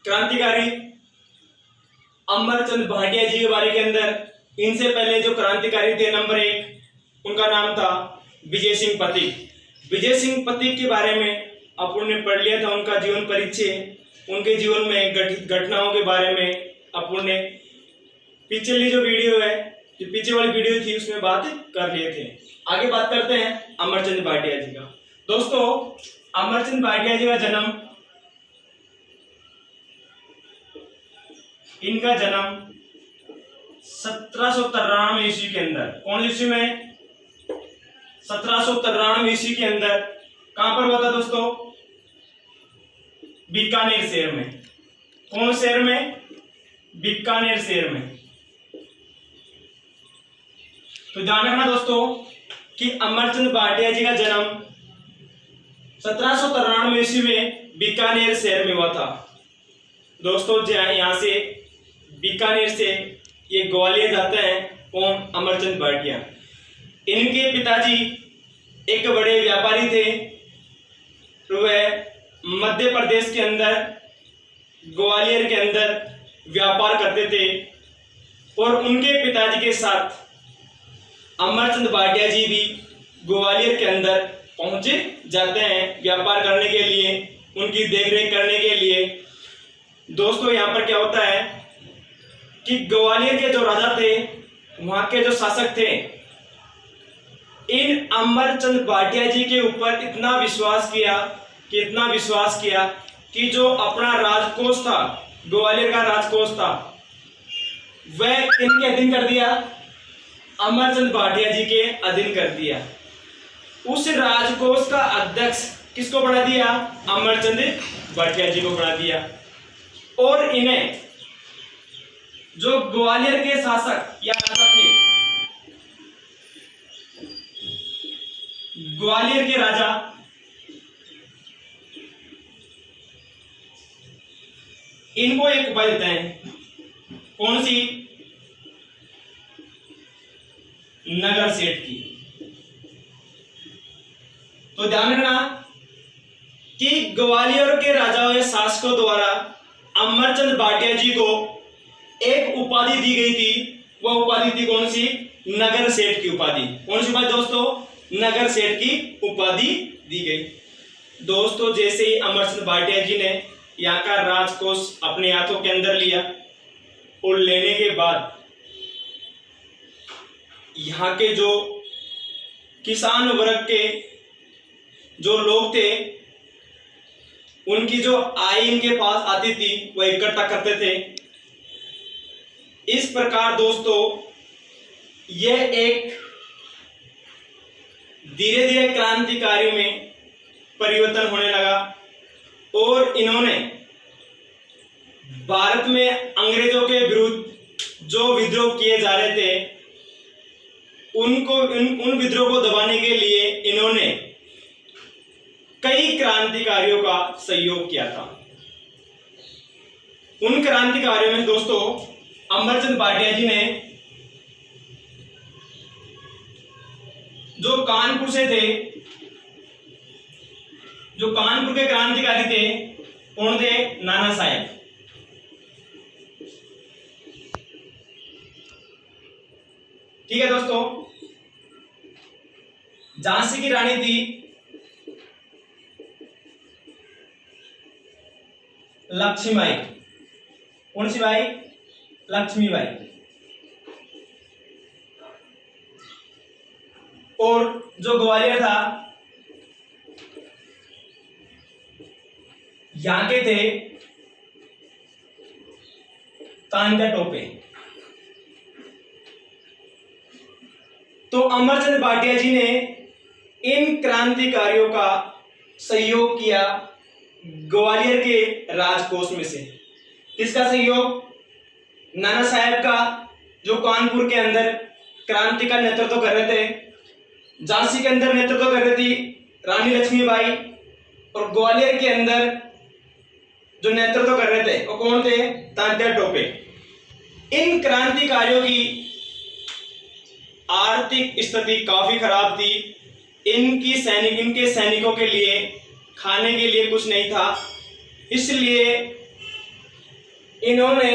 क्रांतिकारी अमरचंद भाटिया जी के बारे के अंदर इनसे पहले जो क्रांतिकारी थे नंबर 1, उनका नाम था विजय सिंह पथिक। विजय सिंह पथिक के बारे में अपन ने पढ़ लिया था, उनका जीवन परिचय, उनके जीवन में घटित घटनाओं के बारे में अपन ने पिछली जो वीडियो है, जो पीछे वाली वीडियो थी उसमें बात कर लिए थे। आगे बात करते हैं अमरचंद भाटिया जी का। दोस्तों, अमरचंद भाटिया जी का जन्म, इनका जन्म 1793 ईस्वी के अंदर, कौन ईस्वी में? 1793 ईस्वी के अंदर कहां पर हुआ था दोस्तों? बीकानेर शहर में। कौन शहर में? बीकानेर शहर में। तो ध्यान रखना दोस्तों कि अमरचंद भाटिया जी का जन्म 1793 ईस्वी में बीकानेर शहर में हुआ था। दोस्तों, यहां से बीकानेर से ये ग्वालियर जाते हैं। कौन? अमरचंद भाटिया। इनके पिताजी एक बड़े व्यापारी थे। वह मध्य प्रदेश के अंदर ग्वालियर के अंदर व्यापार करते थे और उनके पिताजी के साथ अमरचंद भाटिया जी भी ग्वालियर के अंदर पहुंचे जाते हैं व्यापार करने के लिए, उनकी देखरेख करने के लिए। दोस्तों, यहाँ पर क्या होता है कि ग्वालियर के जो राजा थे, वहां के जो शासक थे, इन अमरचंद भाटिया जी के ऊपर इतना विश्वास किया कि जो अपना राजकोष था, ग्वालियर का राजकोष था, वह इनके अधीन कर दिया, अमरचंद भाटिया जी के अधीन कर दिया। उस राजकोष का अध्यक्ष किसको बना दिया? अमरचंद भाटिया जी को बना दिया। और इन्हें जो ग्वालियर के शासक या राजा थे, ग्वालियर के राजा, इनको एक उपाधि देते हैं। कौन सी? नगर सेठ की। तो ध्यान रखना कि ग्वालियर के राजाओं या शासकों द्वारा अमरचंद भाटिया जी को एक उपाधि दी गई थी। वह उपाधि थी कौन सी? नगर सेठ की उपाधि। कौन सी उपाधि दोस्तों? नगर सेठ की उपाधि दी गई। दोस्तों, जैसे ही अमरचंद भाटिया जी ने यहाँ का राजकोष अपने हाथों के अंदर लिया और लेने के बाद यहाँ के जो किसान वर्ग के जो लोग थे, उनकी जो आय इनके पास आती थी वह इकट्ठा करते थे। इस प्रकार दोस्तों, यह एक धीरे धीरे क्रांतिकारियों में परिवर्तन होने लगा और इन्होंने भारत में अंग्रेजों के विरुद्ध जो विद्रोह किए जा रहे थे, उन विद्रोह को दबाने के लिए इन्होंने कई क्रांतिकारियों का सहयोग किया था। उन क्रांतिकारियों में दोस्तों अमरचंद भाटिया जी ने जो कानपुर से थे, जो कानपुर के क्रांतिकारी थे, कौन थे? नाना साहेब। ठीक है दोस्तों, झांसी की रानी थी लक्ष्मीबाई। कौन सी बाई? लक्ष्मीबाई। और जो ग्वालियर था, यहां के थे तांत्या टोपे। तो अमरचंद भाटिया जी ने इन क्रांतिकारियों का सहयोग किया ग्वालियर के राजकोष में से। किसका सहयोग? नाना साहेब का, जो कानपुर के अंदर क्रांति का नेतृत्व कर रहे थे। झांसी के अंदर नेतृत्व कर रही थी रानी लक्ष्मीबाई, और ग्वालियर के अंदर जो नेतृत्व कर रहे थे वो कौन थे? तांत्या टोपे। इन क्रांतिकारियों की आर्थिक स्थिति काफी खराब थी। इनके सैनिकों के लिए खाने के लिए कुछ नहीं था, इसलिए इन्होंने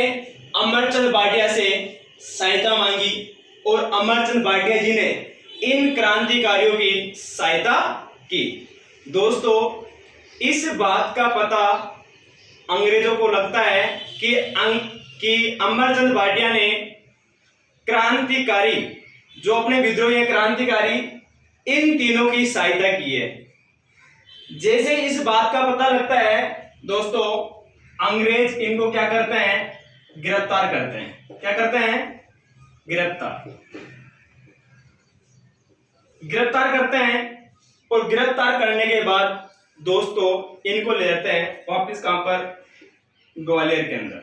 अमरचंद भाटिया से सहायता मांगी और अमरचंद भाटिया जी ने इन क्रांतिकारियों की सहायता की। दोस्तों, इस बात का पता अंग्रेजों को लगता है कि अमरचंद भाटिया ने क्रांतिकारी, जो अपने विद्रोही क्रांतिकारी, इन तीनों की सहायता की है। जैसे इस बात का पता लगता है दोस्तों, अंग्रेज इनको क्या करते हैं, गिरफ्तार करते हैं। क्या करते हैं, गिरफ्तार करते हैं। और गिरफ्तार करने के बाद दोस्तों इनको ले जाते हैं वापस कहां पर, ग्वालियर के अंदर।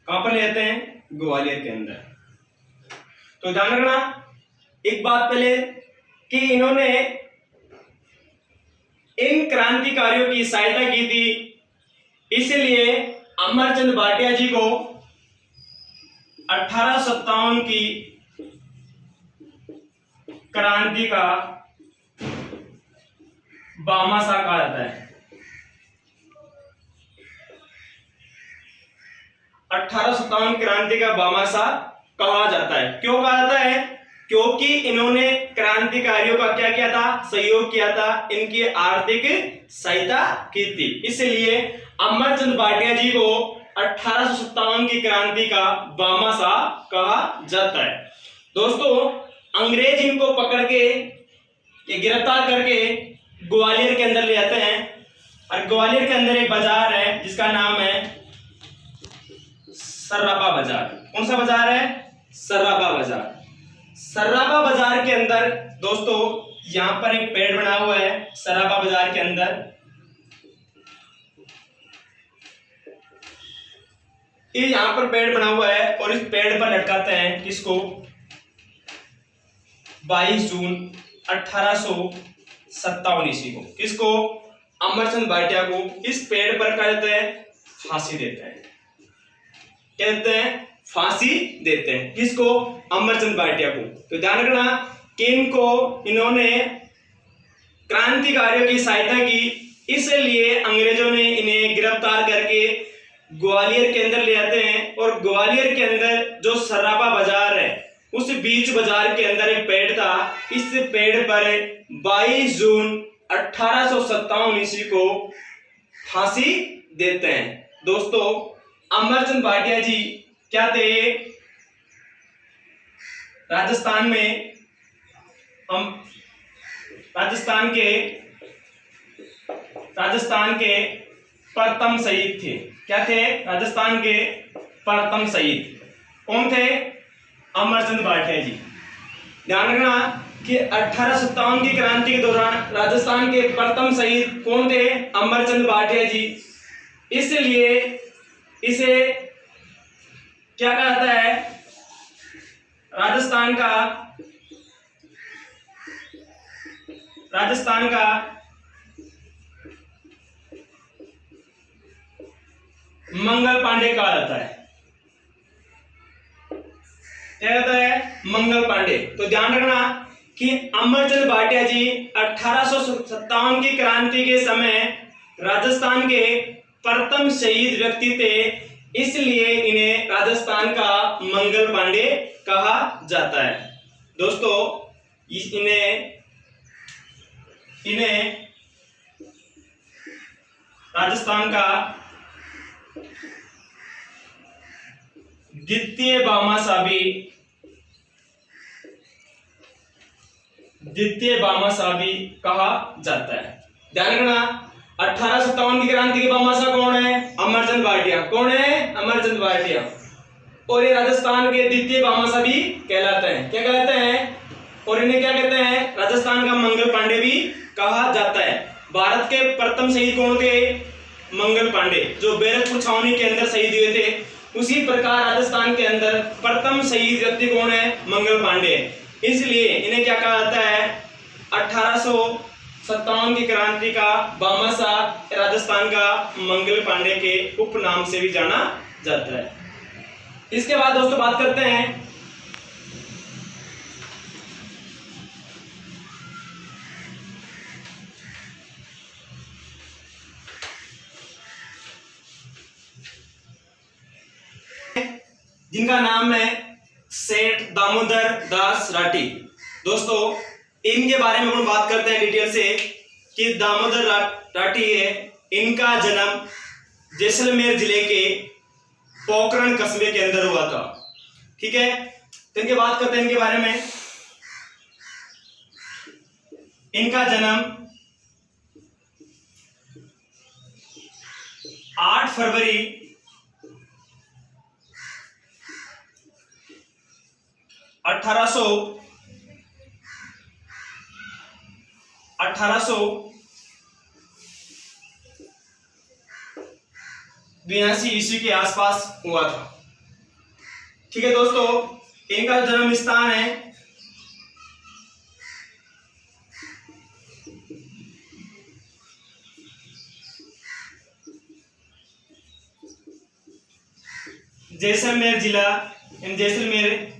कहां पर ले जाते हैं, ग्वालियर के अंदर। तो ध्यान रखना एक बात पहले कि इन्होंने इन क्रांतिकारियों की सहायता की थी, इसलिए अमरचंद भाटिया जी को 1857 की क्रांति का भामाशाह कहा जाता है। 1857 क्रांति का भामाशाह कहा जाता है। क्यों कहा जाता है, क्योंकि इन्होंने क्रांतिकारियों का क्या किया था, सहयोग किया था, इनकी आर्थिक सहायता की थी। इसलिए अमरचंद भाटिया जी को 1857 की क्रांति का भामाशाह कहा जाता है। दोस्तों, अंग्रेज इनको पकड़ के, गिरफ्तार करके ग्वालियर के अंदर ले जाते हैं। और ग्वालियर के अंदर एक बाजार है जिसका नाम है सर्राफा बाजार। कौन सा बाजार है, सर्राफा बाजार। सर्राफा बाजार के अंदर दोस्तों यहां पर एक पेड़ बना हुआ है। सर्राफा बाजार के अंदर ये यहां पर पेड़ बना हुआ है और इस पेड़ पर लटकाते हैं किसको, 22 जून 1857 ईस्वी को। किसको, अमरचंद भाटिया को इस पेड़ पर क्या देते हैं, फांसी देते हैं। क्या देते हैं, फांसी देते हैं। किसको, अमरचंद भाटिया को। तो ध्यान रखना कि इन्होंने क्रांतिकारियों की सहायता की, इसलिए अंग्रेजों ने इन्हें गिरफ्तार करके ग्वालियर के अंदर ले आते हैं। और ग्वालियर के अंदर जो सर्राफा बाजार है, उस बीच बाजार के अंदर एक पेड़ था। इस पेड़ पर 22 जून 1857 ईस्वी को फांसी देते हैं। दोस्तों, अमरचंद भाटिया जी क्या थे, राजस्थान में राजस्थान के प्रथम शहीद थे। क्या थे, राजस्थान के प्रथम शहीद। कौन थे, अमरचंद भाटिया जी। ध्यान रखना कि 1857 की क्रांति के दौरान राजस्थान के प्रथम शहीद कौन थे, अमरचंद भाटिया जी। इसलिए इसे क्या कहा जाता है, राजस्थान का मंगल पांडे कहा जाता है। क्या कहता है, मंगल पांडे। तो ध्यान रखना कि अमरचंद भाटिया जी 1857 की क्रांति के समय राजस्थान के प्रथम शहीद व्यक्ति थे, इसलिए इन्हें राजस्थान का मंगल पांडे कहा जाता है। दोस्तों, इन्हें राजस्थान का द्वितीय भामाशाह भी कहा जाता है। ध्यान रखना 1857 की क्रांति के भामाशाह कौन है, अमरचंद भाटिया। कौन है, अमरचंद भाटिया। और ये राजस्थान के द्वितीय भामाशाह भी कहलाते हैं। क्या कहलाते हैं, और इन्हें क्या कहते हैं, राजस्थान का मंगल पांडे भी कहा जाता है। भारत के प्रथम शहीद कौन थे, मंगल पांडे, जो बैरकपुर छावनी के अंदर शहीद हुए थे। उसी प्रकार राजस्थान के अंदर प्रथम शहीद व्यक्ति कौन है, मंगल पांडे। इसलिए इन्हें क्या कहा जाता है, 1857 की क्रांति का भामाशाह, राजस्थान का मंगल पांडे के उपनाम से भी जाना जाता है। इसके बाद दोस्तों बात करते हैं जिनका नाम है सेठ दामोदर दास राठी। दोस्तों इनके बारे में हम बात करते हैं डिटेल से कि दामोदर राठी है, इनका जन्म जैसलमेर जिले के पोखरण कस्बे के अंदर हुआ था। ठीक है, तो इनके बात करते हैं इनके बारे में। इनका जन्म 8 फरवरी 1882 ईस्वी के आसपास हुआ था। ठीक है दोस्तों, इनका जन्म स्थान है जैसलमेर जिला, जैसलमेर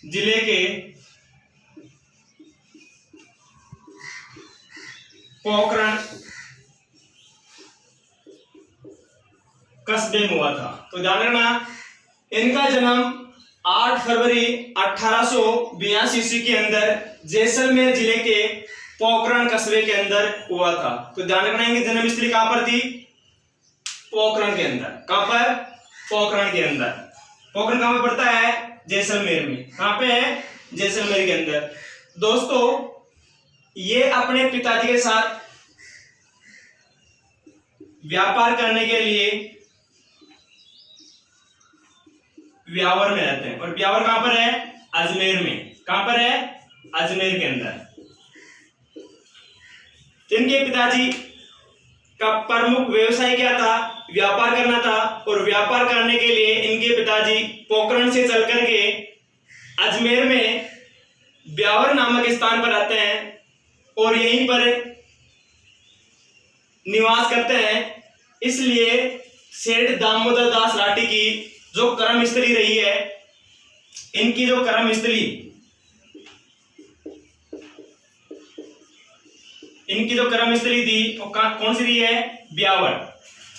जिले के पोखरण कस्बे में हुआ था। तो ध्यान रखना, इनका जन्म 8 फरवरी 1882 ईस्वी के अंदर जैसलमेर जिले के पोखरण कस्बे के अंदर हुआ था। तो ध्यान रखना, इनकी जन्म स्थली कहां पर थी? पोखरण के अंदर। कहां पर? पोखरण के अंदर। पोखरण कहां पर पड़ता है? जैसलमेर में। कहां पे है? जैसलमेर के अंदर। दोस्तों ये अपने पिताजी के साथ व्यापार करने के लिए ब्यावर में रहते हैं। और ब्यावर कहां पर है? अजमेर में। कहां पर है? अजमेर के अंदर। इनके पिताजी का प्रमुख व्यवसाय क्या था? व्यापार करना था। और व्यापार करने के लिए इनके पिताजी पोखरण से चल करके अजमेर में ब्यावर नामक स्थान पर आते हैं और यहीं पर निवास करते हैं। इसलिए सेठ दामोदर दास राठी की जो कर्मस्थली रही है, इनकी जो कर्मस्थली, इनकी जो कर्मस्थली थी वो कौन सी रही है? ब्यावर।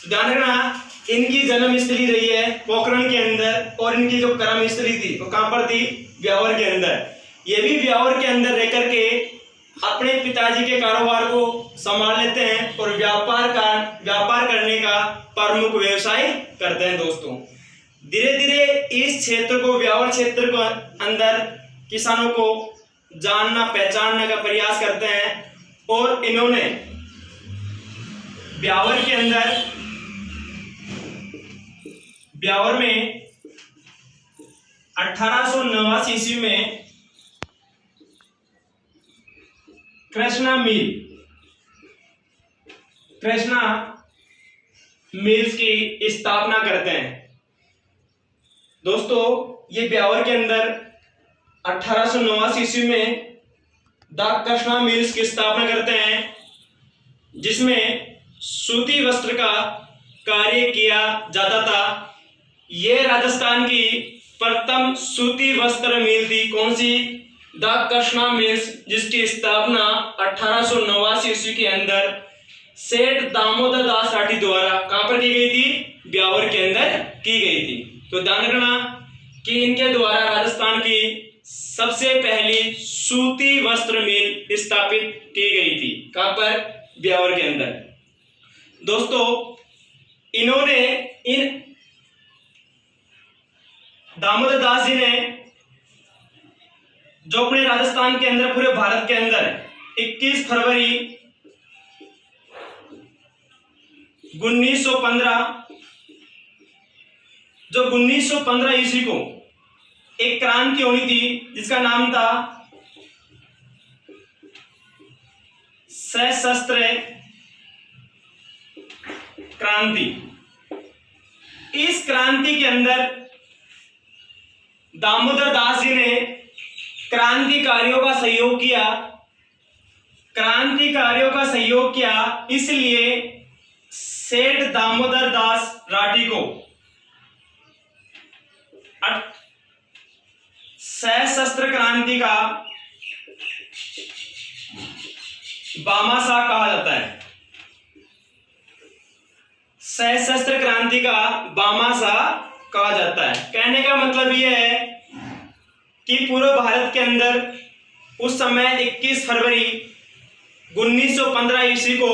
ध्यान रखना, इनकी जन्म स्थली रही है पोखरण के अंदर और इनकी जो कर्मस्थली थी वो कहां पर थी? ब्यावर के अंदर। ये भी ब्यावर के अंदर रह करके अपने पिताजी के कारोबार को संभाल लेते हैं और व्यापार करने का प्रमुख व्यवसाय करते हैं। दोस्तों धीरे धीरे इस क्षेत्र को, ब्यावर क्षेत्र को अंदर किसानों को जानना पहचानने का प्रयास करते हैं और इन्होंने ब्यावर के अंदर, ब्यावर में 1889 ईस्वी में कृष्णा मिल्स की स्थापना करते हैं। दोस्तों ये ब्यावर के अंदर 1889 ईस्वी में द कृष्णा मिल्स की स्थापना करते हैं, जिसमें सूती वस्त्र का कार्य किया जाता था। यह राजस्थान की प्रथम सूती वस्त्र मिल थी। कौन सी? द कृष्णा मिल्स, जिसकी स्थापना 1889 ईस्वी के अंदर सेठ दामोदर दास राठी द्वारा कहां पर की गई थी? ब्यावर के अंदर की गई थी। तो ध्यान रखना कि इनके द्वारा राजस्थान की सबसे पहली सूती वस्त्र मिल स्थापित की गई थी। कहां पर? ब्यावर के अंदर। दोस्तों इन्होंने, इन दामोदर दास जी ने जो अपने राजस्थान के अंदर, पूरे भारत के अंदर 21 फरवरी 1915, जो 1915 ईस्वी को एक क्रांति होनी थी जिसका नाम था सशस्त्र क्रांति। इस क्रांति के अंदर दामोदर दास जी ने क्रांतिकारियों का सहयोग किया, इसलिए सेठ दामोदर दास राठी को सशस्त्र क्रांति का बामाशाह कहा जाता है। सशस्त्र क्रांति का भामाशाह कहा जाता है। कहने का मतलब यह है कि पूरे भारत के अंदर उस समय 21 फरवरी 1915 ईस्वी को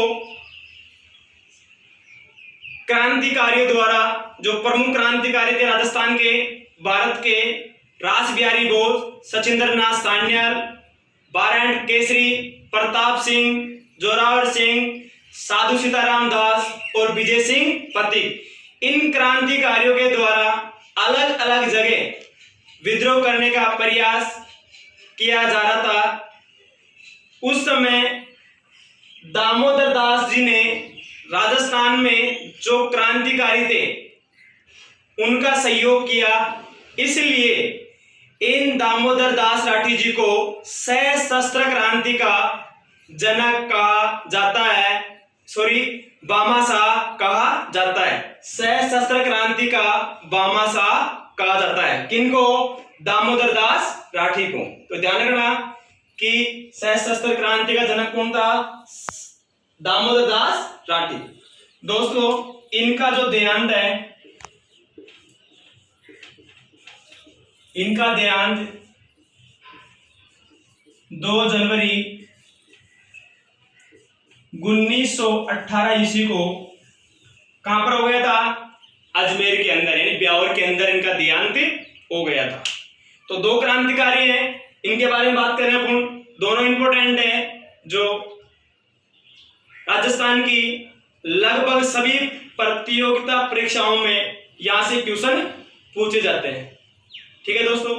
क्रांतिकारियों द्वारा, जो प्रमुख क्रांतिकारी थे राजस्थान के, भारत के, रास बिहारी बोस, सचिंद्र नाथ सान्याल, बारहट केसरी, प्रताप सिंह, जोरावर सिंह, साधु सीताराम दास और विजय सिंह पथिक, इन क्रांतिकारियों के द्वारा अलग अलग जगह विद्रोह करने का प्रयास किया जा रहा था। उस समय दामोदर दास जी ने राजस्थान में जो क्रांतिकारी थे उनका सहयोग किया, इसलिए इन दामोदर दास राठी जी को सशस्त्र क्रांति का जनक कहा जाता है, भामाशाह कहा जाता है। सशस्त्र क्रांति का भामाशाह कहा जाता है किनको? दामोदर दास राठी को। तो ध्यान रखना कि सशस्त्र क्रांति का जनक कौन था? दामोदर दास राठी। दोस्तों, इनका जो देहांत है, इनका देहांत 2 जनवरी 1918 ईस्वी को कहां पर हो गया था? अजमेर के अंदर, यानी ब्यावर के अंदर इनका देहांत हो गया था। तो 2 क्रांतिकारी हैं, इनके बारे में बात करें अपन, दोनों इंपोर्टेंट है, जो राजस्थान की लगभग सभी प्रतियोगिता परीक्षाओं में यहां से क्वेश्चन पूछे जाते हैं। ठीक है दोस्तों।